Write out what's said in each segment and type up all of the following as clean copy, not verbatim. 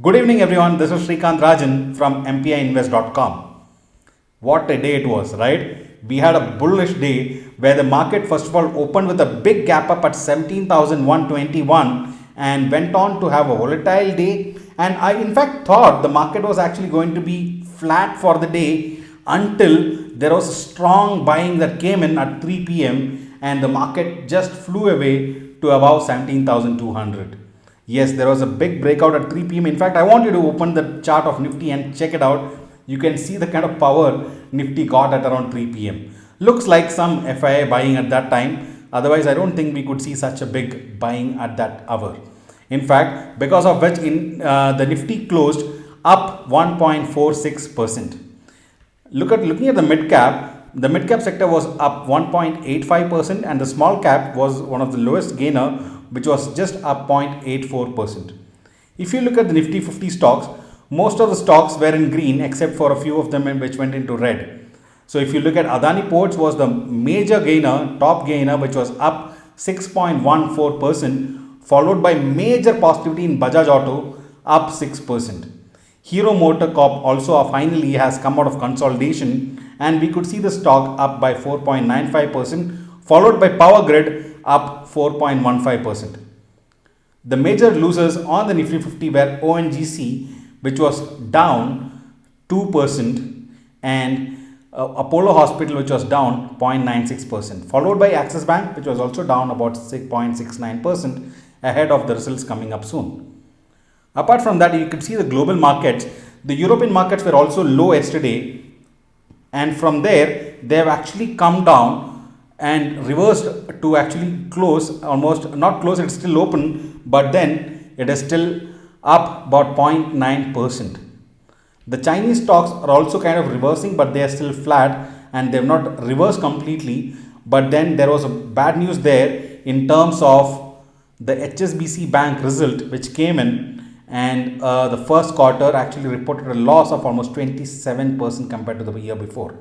Good evening, everyone. This is Srikanth Rajan from mpiinvest.com. What a day it was, right? We had a bullish day where the market, first of all, opened with a big gap up at 17,121 and went on to have a volatile day. And I, in fact, thought the market was actually going to be flat for the day until there was a strong buying that came in at 3 p.m. and the market just flew away to above 17,200. Yes, there was a big breakout at 3 p.m. In fact, I want you to open the chart of Nifty and check it out. You can see the kind of power Nifty got at around 3 p.m. Looks like some FIA buying at that time. Otherwise, I don't think we could see such a big buying at that hour. In fact, because of which the Nifty closed up 1.46%. Looking at the mid cap sector was up 1.85% and the small cap was one of the lowest gainer, which was just up 0.84%. If you look at the Nifty 50 stocks, most of the stocks were in green except for a few of them which went into red. So if you look at Adani Ports was the major gainer, top gainer, which was up 6.14%, followed by major positivity in Bajaj Auto, up 6%. Hero Motor Corp also finally has come out of consolidation and we could see the stock up by 4.95%, followed by Power Grid up 4.15%. The major losers on the Nifty 50 were ONGC, which was down 2%, and Apollo Hospital, which was down 0.96%, followed by Axis Bank, which was also down about 6.69% ahead of the results coming up soon. Apart from that, you could see the global markets. The European markets were also low yesterday, and from there they have actually come down and reversed to actually close, almost not close, it's still open, but then it is still up about 0.9%. The Chinese stocks are also kind of reversing, but they are still flat and they have not reversed completely. But then there was a bad news there in terms of the HSBC Bank result, which came in, and the first quarter actually reported a loss of almost 27% compared to the year before.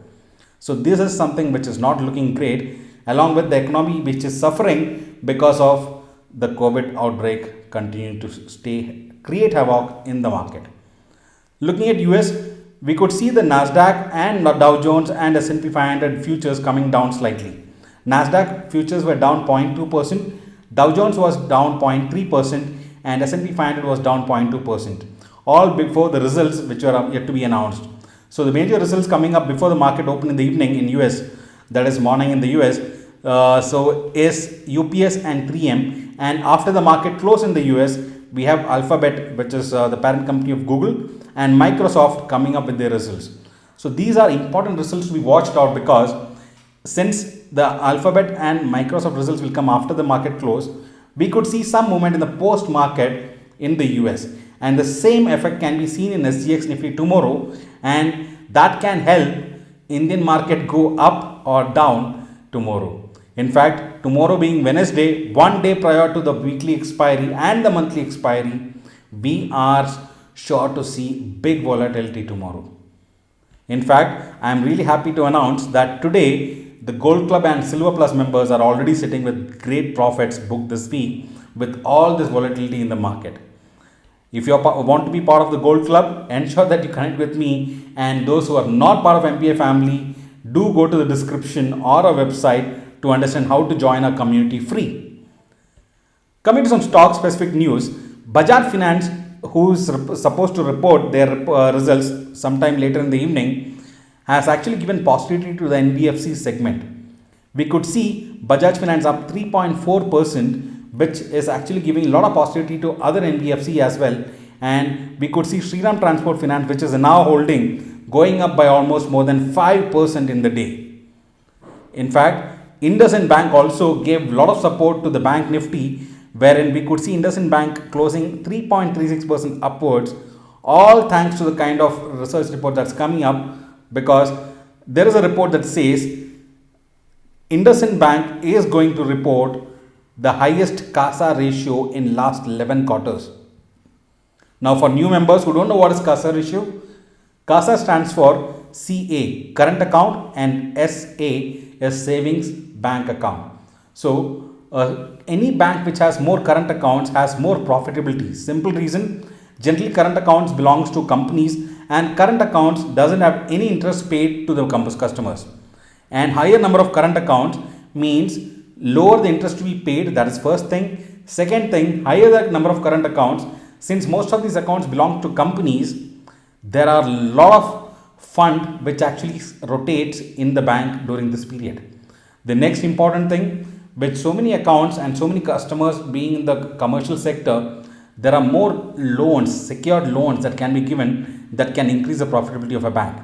So this is something which is not looking great, along with the economy which is suffering because of the COVID outbreak continuing to create havoc in the market. Looking at US, we could see the Nasdaq and Dow Jones and S&P 500 futures coming down slightly. Nasdaq futures were down 0.2%, Dow Jones was down 0.3%, and S&P 500 was down 0.2%, all before the results which are yet to be announced. So the major results coming up before the market opened in the evening in US, that is morning in the US, so is UPS and 3M, and after the market close in the US, we have Alphabet, which is the parent company of Google, and Microsoft coming up with their results. So these are important results to be watched out, because since the Alphabet and Microsoft results will come after the market close, we could see some movement in the post market in the US, and the same effect can be seen in SGX Nifty tomorrow, and that can help Indian market go up or down tomorrow. In fact, tomorrow being Wednesday, one day prior to the weekly expiry and the monthly expiry, we are sure to see big volatility tomorrow. In fact, I am really happy to announce that today the Gold Club and Silver Plus members are already sitting with great profits booked this week with all this volatility in the market. If you want to be part of the Gold Club, ensure that you connect with me, and those who are not part of MPA family, do go to the description or our website to understand how to join our community free. Coming to some stock specific news, Bajaj Finance, who is supposed to report their results sometime later in the evening, has actually given positivity to the Hdfc segment. We could see Bajaj Finance up 3.4%, which is actually giving a lot of positivity to other NBFC as well. And we could see Shriram Transport Finance, which is now holding, going up by almost more than 5% in the day. In fact, IndusInd Bank also gave a lot of support to the Bank Nifty, wherein we could see IndusInd Bank closing 3.36% upwards, all thanks to the kind of research report that's coming up, because there is a report that says IndusInd Bank is going to report the highest CASA ratio in last 11 quarters. Now, for new members who don't know what is CASA ratio, CASA stands for CA, current account, and SA is savings bank account. So, any bank which has more current accounts has more profitability. Simple reason, Generally, current accounts belongs to companies, and current accounts doesn't have any interest paid to the customers. And higher number of current accounts means lower the interest to be paid. That is first thing. Second thing, higher the number of current accounts, since most of these accounts belong to companies, there are a lot of fund which actually rotates in the bank during this period. The next important thing, with so many accounts and so many customers being in the commercial sector, there are more loans, secured loans that can be given that can increase the profitability of a bank.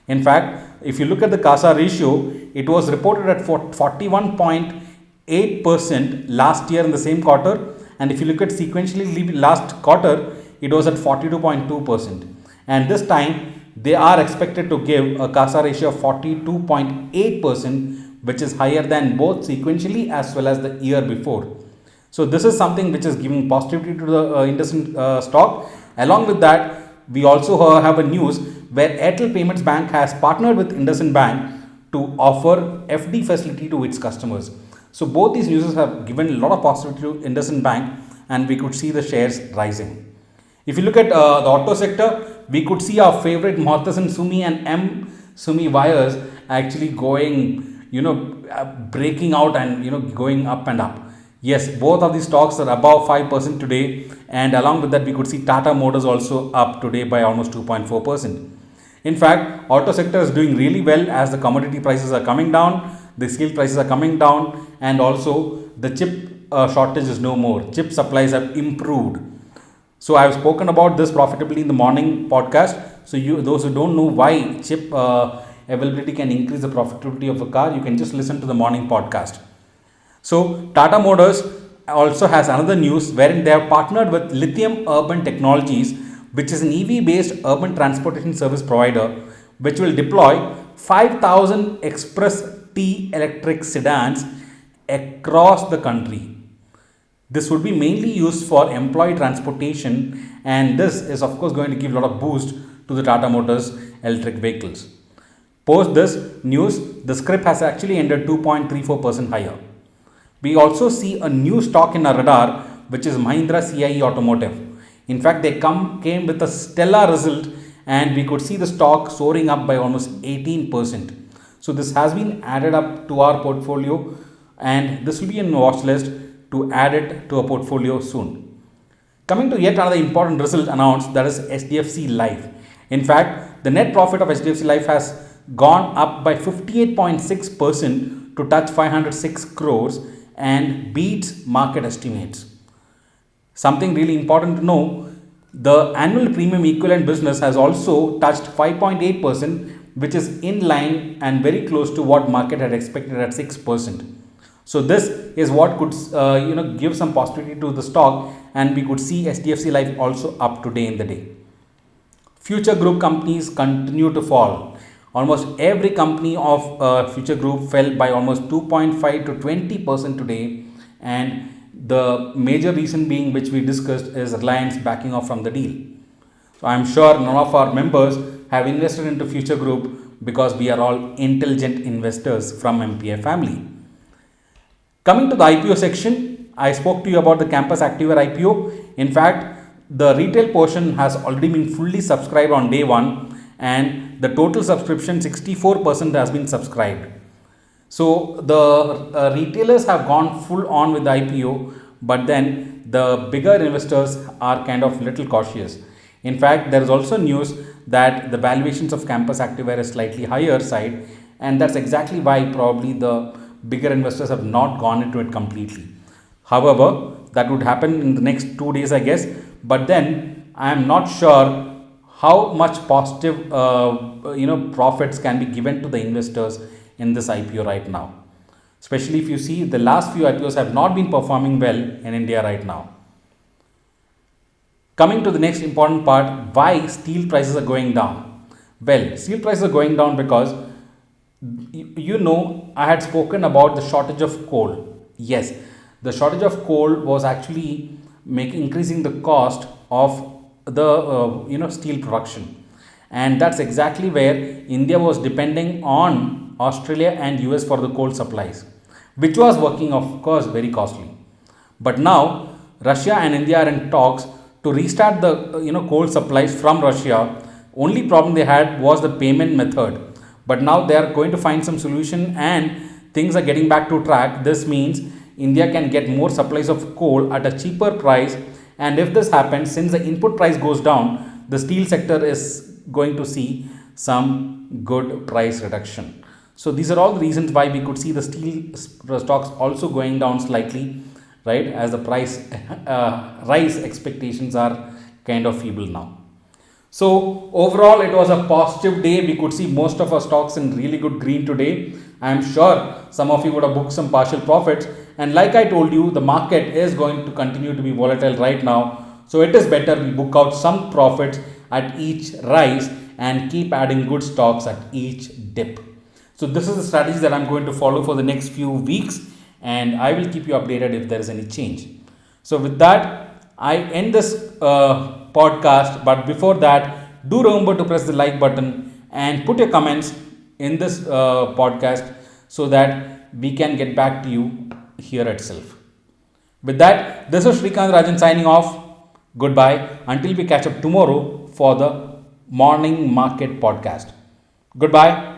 In fact, if you look at the CASA ratio, it was reported at 41.8% last year in the same quarter, and if you look at sequentially last quarter, it was at 42.2%. And this time they are expected to give a CASA ratio of 42.8%, which is higher than both sequentially as well as the year before. So this is something which is giving positivity to the IndusInd stock. Along with that, we also have a news where Airtel Payments Bank has partnered with IndusInd Bank to offer FD facility to its customers. So both these news have given a lot of positivity to IndusInd Bank, and we could see the shares rising. If you look at the auto sector, we could see our favorite Motherson Sumi and M Sumi wires actually going, breaking out and going up and up. Yes, both of these stocks are above 5% today, and along with that we could see Tata Motors also up today by almost 2.4%. In fact, auto sector is doing really well as the commodity prices are coming down, the steel prices are coming down, and also the chip shortage is no more. Chip supplies have improved. So I have spoken about this profitably in the morning podcast. So those who don't know why chip availability can increase the profitability of a car, you can just listen to the morning podcast. So Tata Motors also has another news wherein they have partnered with Lithium Urban Technologies, which is an EV based urban transportation service provider, which will deploy 5,000 Express T electric sedans across the country. This would be mainly used for employee transportation, and this is of course going to give a lot of boost to the Tata Motors electric vehicles. Post this news, the scrip has actually ended 2.34% higher. We also see a new stock in our radar, which is Mahindra CIE Automotive. In fact, they came with a stellar result, and we could see the stock soaring up by almost 18%. So this has been added up to our portfolio, and this will be in watch list to add it to a portfolio soon. Coming to yet another important result announced, that is Hdfc Life. In fact, the net profit of Hdfc Life has gone up by 58.6% to touch 506 crores and beats market estimates. Something really important to know, the annual premium equivalent business has also touched 5.8%, which is in line and very close to what market had expected at 6%. So this is what could give some positivity to the stock, and we could see Hdfc Life also up today in the day. Future Group companies continue to fall. Almost every company of Future Group fell by almost 2.5 to 20% today, and the major reason being, which we discussed, is Reliance backing off from the deal. So I am sure none of our members have invested into Future Group because we are all intelligent investors from MPF family. Coming to the IPO section, I spoke to you about the Campus Activewear IPO. In fact, the retail portion has already been fully subscribed on day one, and the total subscription 64% has been subscribed. So the retailers have gone full on with the IPO, but then the bigger investors are kind of little cautious. In fact, there is also news that the valuations of Campus Activewear is slightly higher side, and that's exactly why probably the bigger investors have not gone into it completely. However, that would happen in the next 2 days, I guess. But then I am not sure how much positive profits can be given to the investors in this IPO right now. Especially if you see the last few IPOs have not been performing well in India right now. Coming to the next important part, why steel prices are going down. Well, steel prices are going down because I had spoken about the shortage of coal. Yes, the shortage of coal was actually increasing the cost of the steel production, and that's exactly where India was depending on Australia and US for the coal supplies, which was working of course very costly. But now Russia and India are in talks to restart the coal supplies from Russia. Only problem they had was the payment method, but now they are going to find some solution and things are getting back to track. This means India can get more supplies of coal at a cheaper price, and if this happens, since the input price goes down, the steel sector is going to see some good price reduction. So these are all the reasons why we could see the steel stocks also going down slightly, right, as the price rise expectations are kind of feeble now. So overall, it was a positive day. We could see most of our stocks in really good green today. I am sure some of you would have booked some partial profits. And like I told you, the market is going to continue to be volatile right now. So it is better we book out some profits at each rise and keep adding good stocks at each dip. So this is the strategy that I'm going to follow for the next few weeks, and I will keep you updated if there is any change. So with that, I end this podcast, but before that, do remember to press the like button and put your comments in this podcast so that we can get back to you here itself. With that, this is Srikanth Rajan signing off. Goodbye until we catch up tomorrow for the morning market podcast. Goodbye.